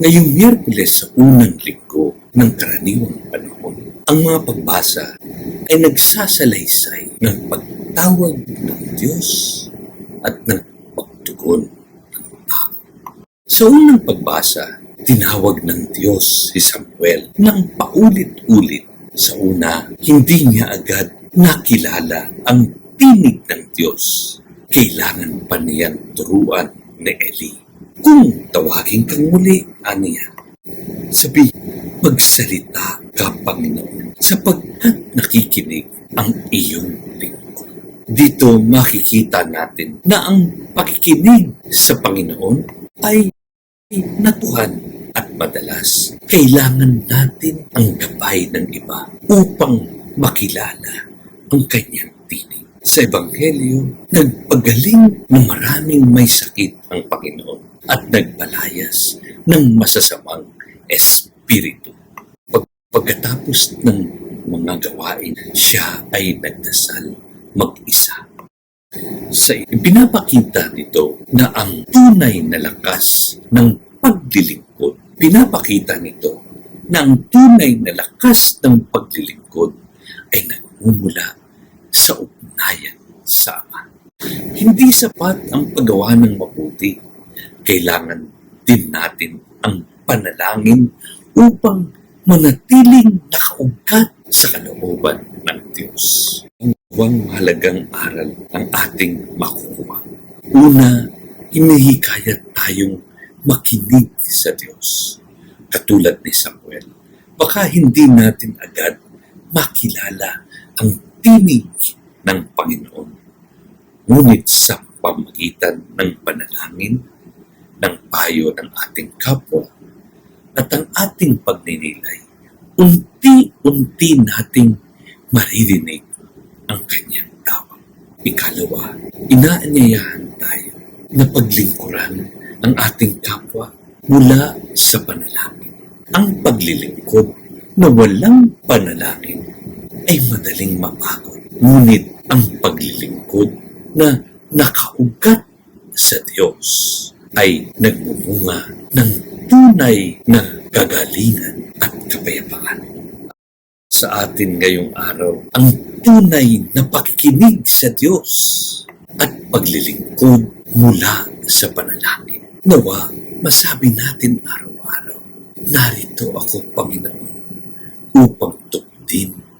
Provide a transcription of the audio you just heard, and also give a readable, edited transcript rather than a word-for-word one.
Ngayong Miyerkules sa unang linggo ng karaniwang panahon, ang mga pagbasa ay nagsasalaysay ng pagtawag ng Diyos at ng pagtugon ng tao. Sa unang pagbasa, tinawag ng Diyos si Samuel ng paulit-ulit. Sa una, hindi niya agad nakilala ang tinig ng Diyos. Kailangan pa niyang turuan ni Eli. Kung tawagin kang muli, aniya, sabi, magsalita ka, Panginoon, sapagkat nakikinig ang iyong lingkod. Dito makikita natin na ang pakikinig sa Panginoon ay natuhan at madalas. Kailangan natin ang gabay ng iba upang makilala ang kanyang tinig. Sa Ebanghelyo, nagpagaling ng maraming may sakit ang Panginoon at nagpalayas ng masasamang espiritu. Pagkatapos ng mga gawain, siya ay nagdasal mag-isa. Sa pinapakita nito na ang tunay na lakas ng paglilingkod. Pinapakita nito na ang tunay na lakas ng paglilingkod ay nagmumula sa ugnayan sa Ama. Hindi sapat ang paggawa ng mabuti. Kailangan din natin ang panalangin upang manatiling nakaugat sa kalooban ng Diyos. Ang mahalagang aral ang ating makukuha. Una, hinihikayat tayong makinig sa Diyos. Katulad ni Samuel, baka hindi natin agad makilala ang tinig ng Panginoon. Ngunit sa pamagitan ng panalangin, ng payo ng ating kapwa, at ang ating pagninilay, unti-unti nating maririnig ang kanyang tawag. Ikalawa, inaanyayahan tayo na paglingkuran ang ating kapwa mula sa panalangin. Ang paglilingkod na walang panalangin ay madaling mapagod. Ngunit ang paglilingkod na nakaugat sa Diyos ay nagmumunga ng tunay na kagalingan at kapayapaan. Sa atin ngayong araw, ang tunay na pakikinig sa Diyos at paglilingkod mula sa panalangin. Nawa, masabi natin araw-araw, narito ako, Panginoon, upang tupdin